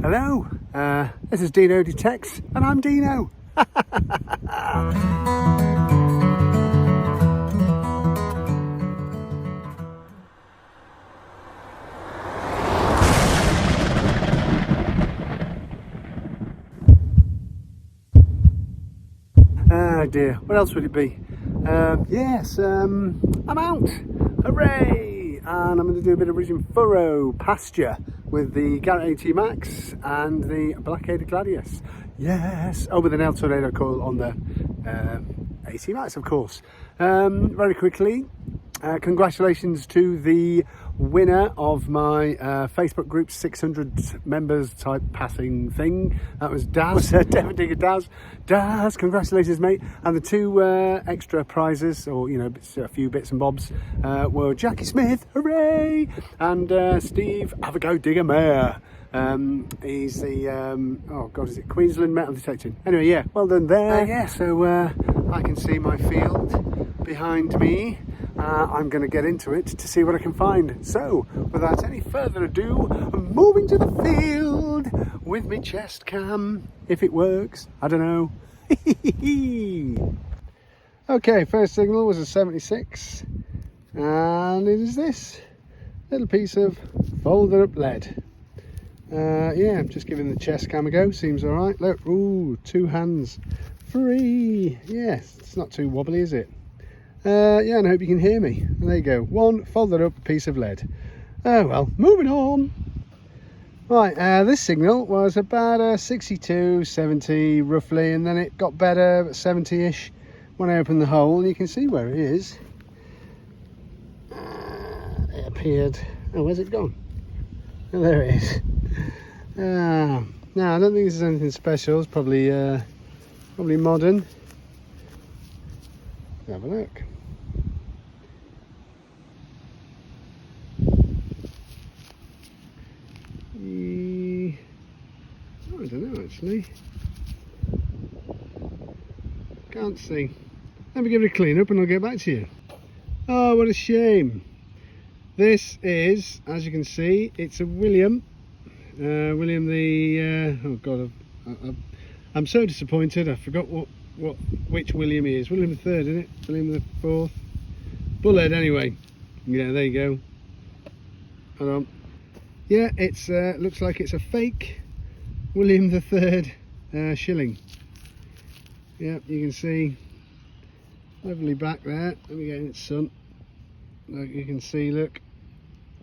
Hello, this is Deano Detects, and I'm Deano. Oh dear, what else would it be? Yes, I'm out, hooray! And I'm going to do a bit of ridging furrow pasture with the Garrett Ace Max and the Black Ada Glasius. Yes, with an tornado coil on the AC Max, of course. Very quickly, congratulations to the winner of my Facebook group 600 members type passing thing. That was Daz, Devon Digger Daz. Daz, congratulations mate. And the two extra prizes, or you know, a few bits and bobs, were Jackie Smith, hooray, and Steve Have a Go Digger Maher. He's the oh god, is it Queensland metal detecting? Anyway, yeah, well done there. Yeah, so I can see my field behind me. I'm going to get into it to see what I can find. So, without any further ado, I'm moving to the field with my chest cam, if it works. I don't know. Okay, first signal was a 76, and it is this little piece of folded up lead. Yeah, I'm just giving the chest cam a go. Seems all right. Look, ooh, 2 hands free. Yes, it's not too wobbly, is it? Yeah, and I hope you can hear me. And there you go, one folded up piece of lead. Oh well, moving on. Right, this signal was about a 62, 70 roughly, and then it got better, 70-ish when I opened the hole, and you can see where it is. It appeared. Oh, where's it gone? Oh, there it is. No, I don't think this is anything special. It's probably modern. Have a look. I don't know actually. Can't see. Let me give it a clean up and I'll get back to you. Oh, what a shame. This is, as you can see, it's a William. William the oh god, I'm so disappointed. I forgot which William he is. William the third, isn't it? William the fourth. Bullhead, anyway. Yeah, there you go. Hold on. Yeah, it's looks like it's a fake William the third shilling. Yeah, you can see lovely back there. Let me get in its sun. Look, you can see. Look.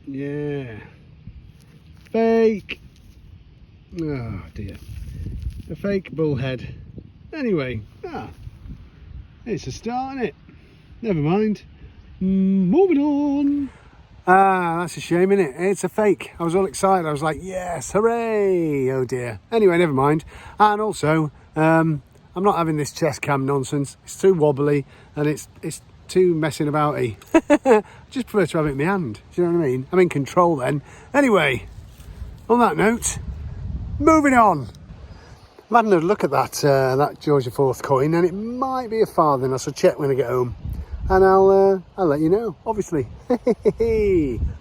Yeah. Fake. Oh dear. A fake bullhead. Anyway, it's a start, isn't it? Never mind. Moving on. That's a shame, isn't it? It's a fake. I was all excited. I was like, yes, hooray! Oh dear. Anyway, never mind. And also, I'm not having this chest cam nonsense. It's too wobbly and it's too messing about-y. I just prefer to have it in my hand. Do you know what I mean? I'm in control then. Anyway, on that note, moving on. I've had another look at that George IV coin, and it might be a farthing. I shall check when I get home, and I'll let you know. Obviously,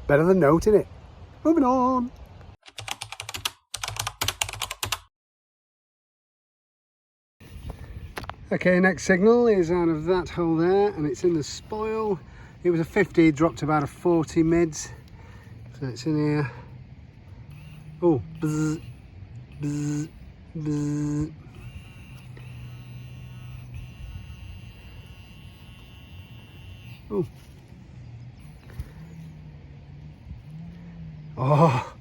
better than note, innit? Moving on. Okay, next signal is out of that hole there, and it's in the spoil. It was a 50, dropped about a 40 mids, so it's in here. Oh, bzz, bzz. Bzz. Oh. Oh.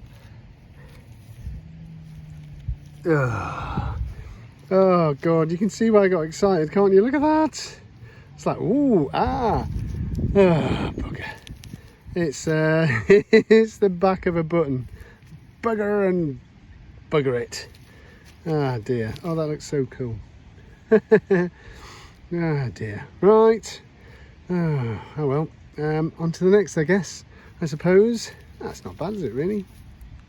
Oh god, you can see why I got excited, can't you? Look at that. It's like, ooh, bugger. It's it's the back of a button. Bugger and bugger it. Ah dear. Oh, that looks so cool. Ah dear. Right. Oh well. On to the next, I guess. I suppose. That's not bad, is it really?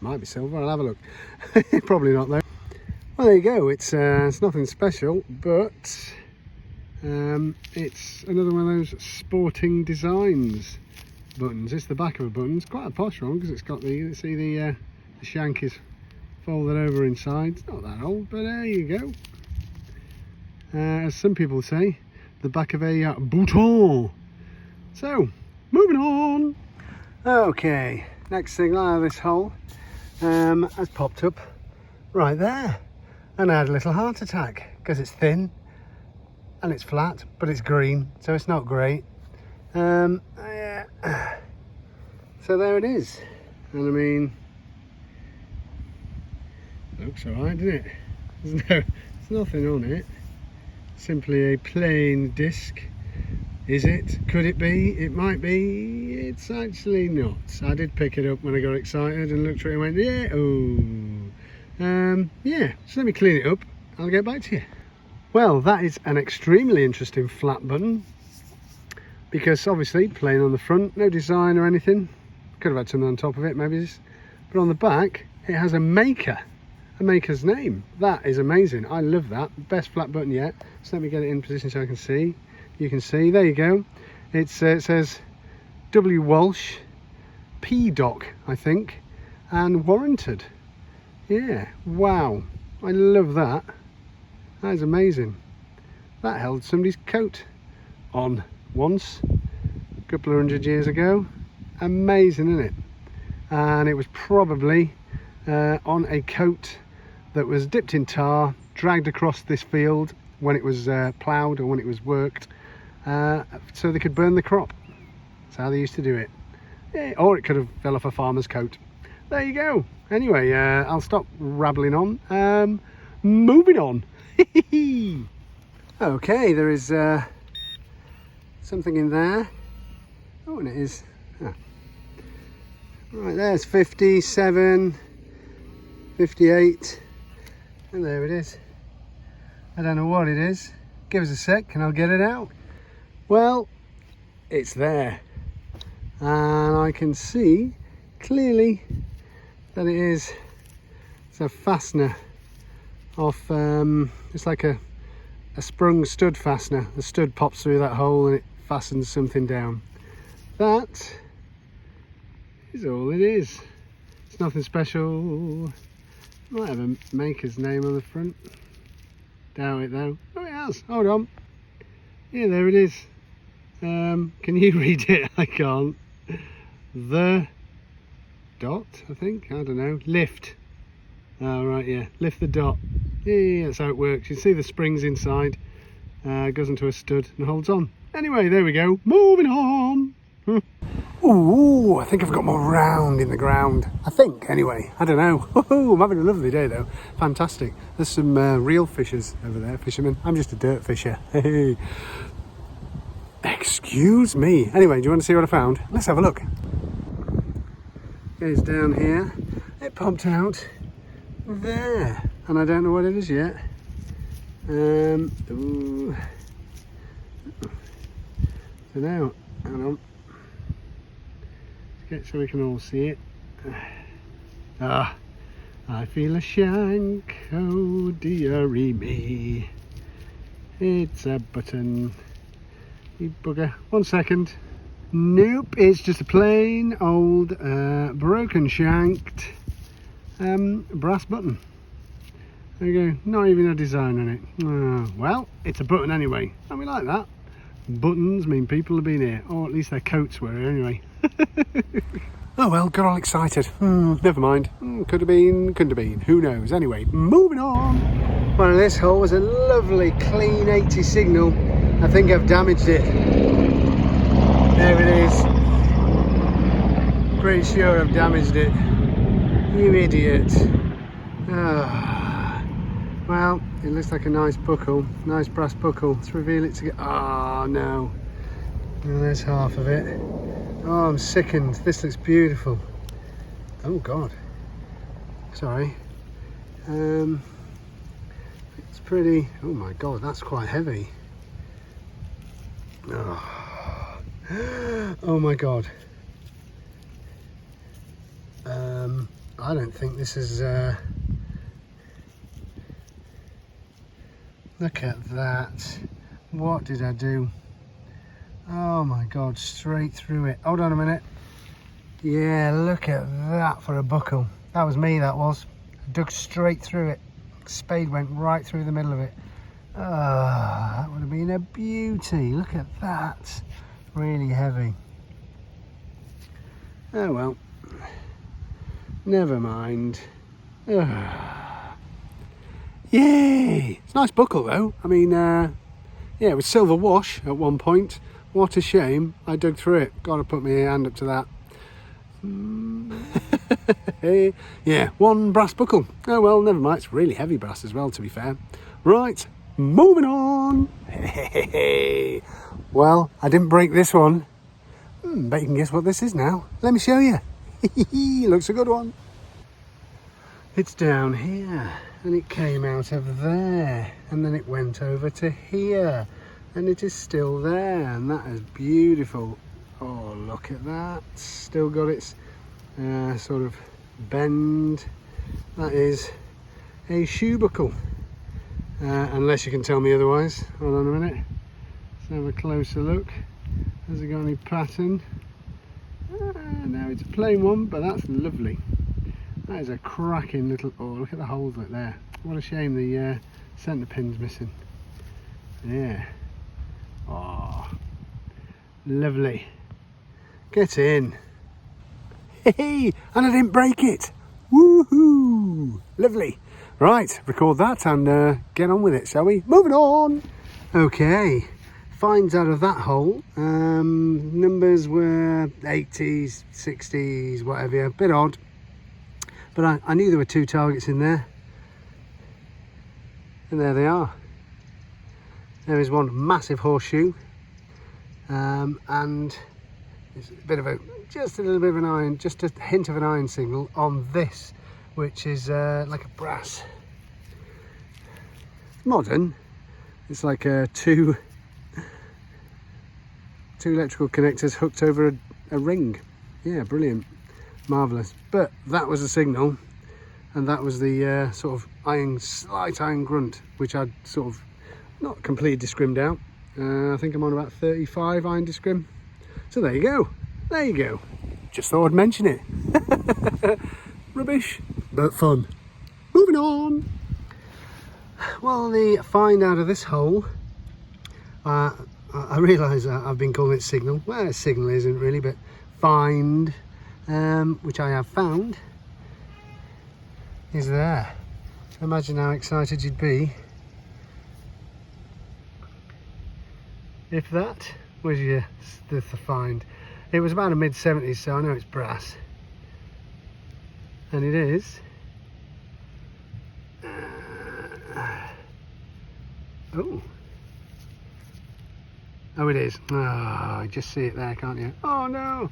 Might be silver. I'll have a look. Probably not though. Well, there you go. It's nothing special, but it's another one of those sporting designs buttons. It's the back of a button. It's quite a posh one because it's got the, see the shank is folded over inside. It's not that old, but there you go. As some people say, the back of a bouton. So, moving on. Okay, next thing out of this hole has popped up right there. And I had a little heart attack because it's thin and it's flat, but it's green, so it's not great. Yeah. So there it is. And I mean, looks alright, doesn't it? There's nothing on it. Simply a plain disc. Is it? Could it be? It might be. It's actually not. I did pick it up when I got excited and looked at it and went, yeah, oh. Yeah, so let me clean it up. I'll get back to you. Well, that is an extremely interesting flat button, because obviously plain on the front, no design or anything. Could have had something on top of it, maybe. But on the back, it has a maker's name. That is amazing. I love that. Best flat button yet. So let me get it in position so I can see. You can see, there you go. It says W. Walsh, P. Doc, I think, and warranted. Yeah, wow. I love that. That is amazing. That held somebody's coat on once, a couple of 100 years ago. Amazing, isn't it? And it was probably on a coat that was dipped in tar, dragged across this field when it was ploughed or when it was worked, so they could burn the crop. That's how they used to do it. Yeah, or it could have fell off a farmer's coat. There you go. Anyway, I'll stop rabbling on. Moving on. Okay, there is something in there. Oh, and it is. Right, there's 57, 58, and there it is. I don't know what it is. Give us a sec and I'll get it out. Well, it's there. And I can see clearly that it's a fastener off, it's like a sprung stud fastener. The stud pops through that hole and it fastens something down. That is all it is. It's nothing special. Might have a maker's name on the front. Doubt it though. Oh, it has. Hold on. Yeah, there it is. Can you read it? I can't. The dot, I think. I don't know. Lift. Oh, right, yeah. Lift the dot. Yeah, that's how it works. You see the springs inside. Goes into a stud and holds on. Anyway, there we go. Moving on. Ooh, I think I've got more round in the ground. I think, anyway. I don't know. I'm having a lovely day, though. Fantastic. There's some real fishers over there, fishermen. I'm just a dirt fisher. Excuse me. Anyway, do you want to see what I found? Let's have a look. It's down here. It popped out there. And I don't know what it is yet. Ooh. So now, hang on. So we can all see it. I feel a shank, oh dearie me. It's a button. You bugger. 1 second. Nope, it's just a plain old broken shanked brass button. There you go, not even a design on it. Well, it's a button anyway, and we like that. Buttons mean people have been here, or at least their coats were here anyway. Oh well, got all excited. Never mind. Could have been, couldn't have been. Who knows? Anyway, moving on. Well, this hole was a lovely clean 80 signal. I think I've damaged it. There it is. Pretty sure I've damaged it. You idiot. Well, it looks like a nice buckle. Nice brass buckle. Let's reveal it together. Oh no. Well, there's half of it. Oh, I'm sickened. This looks beautiful. Oh God. Sorry. It's pretty. Oh my God, that's quite heavy. Oh my God. I don't think this is. Look at that. What did I do? Oh my God, straight through it. Hold on a minute. Yeah, look at that for a buckle. That was me, that was. Dug straight through it. Spade went right through the middle of it. That would have been a beauty. Look at that. Really heavy. Oh well. Never mind. Yay! It's a nice buckle though. I mean, yeah, it was silver wash at one point. What a shame. I dug through it. Gotta put my hand up to that. Yeah, one brass buckle. Oh well, never mind. It's really heavy brass as well, to be fair. Right, moving on. Well, I didn't break this one. Bet you can guess what this is now. Let me show you. Looks a good one. It's down here, and it came out of there, and then it went over to here, and it is still there, and that is beautiful. Oh, look at that. Still got its sort of bend. That is a shoe buckle, unless you can tell me otherwise. Hold on a minute. Let's have a closer look. Has it got any pattern? No, it's a plain one, but that's lovely. That is a cracking little... Oh, look at the holes right there. What a shame the centre pin's missing. Yeah. Oh, lovely. Get in. Hey, and I didn't break it. Woohoo! Lovely. Right, record that and get on with it, shall we? Moving on. Okay. Finds out of that hole. Numbers were 80s, 60s, whatever. A bit odd. But I knew there were 2 targets in there. And there they are. There is one massive horseshoe. And it's a bit of just a little bit of an iron, just a hint of an iron signal on this, which is like a brass. Modern. It's like two electrical connectors hooked over a ring. Yeah, brilliant. Marvellous. But that was a signal, and that was the sort of slight iron grunt, which I'd sort of not completely discrimmed out. I think I'm on about 35 iron discrim. So there you go. There you go. Just thought I'd mention it. Rubbish, but fun. Moving on. Well, the find out of this hole, I realise I've been calling it signal. Well, signal isn't really, but find, which I have found, is there. Imagine how excited you'd be if that was the find. It was about a mid-70s, so I know it's brass. And it is. Oh, it is. Oh, you just see it there, can't you? Oh no!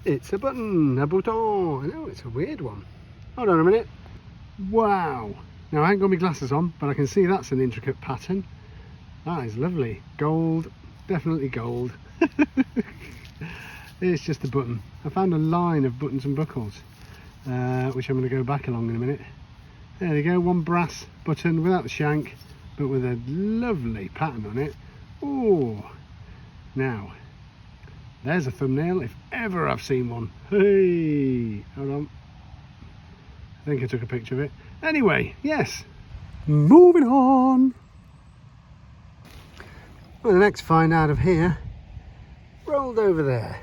It's a button, a bouton. I know, it's a weird one. Hold on a minute. Wow! Now, I ain't got my glasses on, but I can see that's an intricate pattern. That is lovely. Gold, definitely gold. It's just a button. I found a line of buttons and buckles, which I'm going to go back along in a minute. There you go, one brass button without the shank, but with a lovely pattern on it. Oh, now, there's a thumbnail if ever I've seen one. Hey, hold on. I think I took a picture of it. Anyway, yes, moving on. Well, the next find out of here, rolled over there,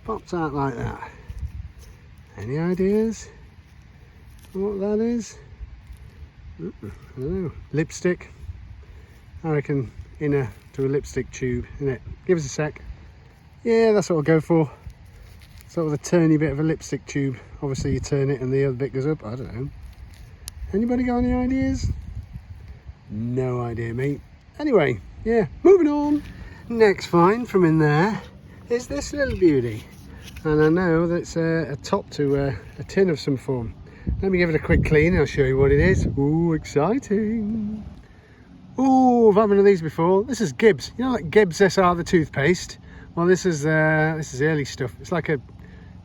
pops out like that. Any ideas what that is? I don't know. Lipstick. I reckon inner to a lipstick tube, innit? Give us a sec. Yeah, that's what I'll go for. Sort of a turny bit of a lipstick tube. Obviously you turn it and the other bit goes up. I don't know. Anybody got any ideas? No idea, mate. Anyway, yeah, moving on. Next find from in there is this little beauty. And I know that's a top to a tin of some form. Let me give it a quick clean and I'll show you what it is. Ooh, exciting. Ooh, I've had one of these before. This is Gibbs. You know, like Gibbs SR, the toothpaste? Well, this is early stuff. It's like a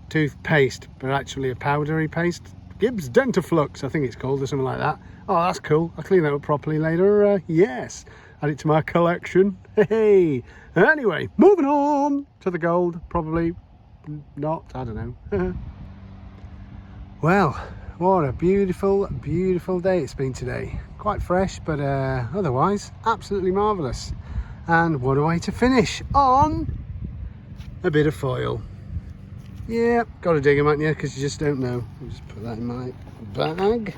toothpaste, but actually a powdery paste. Gibbs Dentafrice, I think it's called, or something like that. Oh, that's cool. I'll clean that up properly later. Yes, add it to my collection. Hey. Anyway, moving on to the gold. Probably not. I don't know. Well, What a beautiful, beautiful day it's been today. Quite fresh, but otherwise absolutely marvellous. And what a way to finish on a bit of foil. Yeah, got to dig them, haven't you? Because you just don't know. I'll just put that in my bag.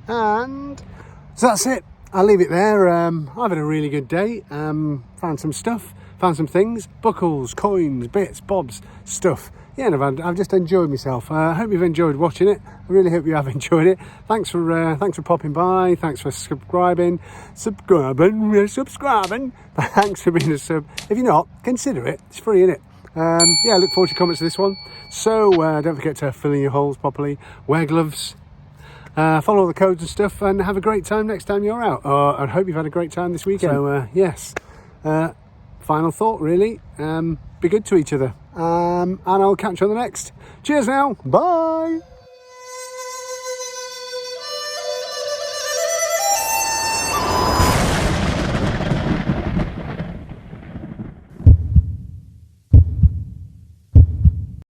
And so that's it. I'll leave it there. I've had a really good day. Found some stuff, found some things, buckles, coins, bits, bobs, stuff. Yeah, and I've just enjoyed myself. I hope you've enjoyed watching it. I really hope you have enjoyed it. Thanks for popping by. Thanks for subscribing. Thanks for being a sub. If you're not, consider it. It's free, innit? Yeah, I look forward to your comments to this one. So don't forget to fill in your holes properly. Wear gloves. Follow all the codes and stuff, and have a great time next time you're out. I hope you've had a great time this weekend. So yes. Final thought, really. Be good to each other. And I'll catch you on the next. Cheers now. Bye.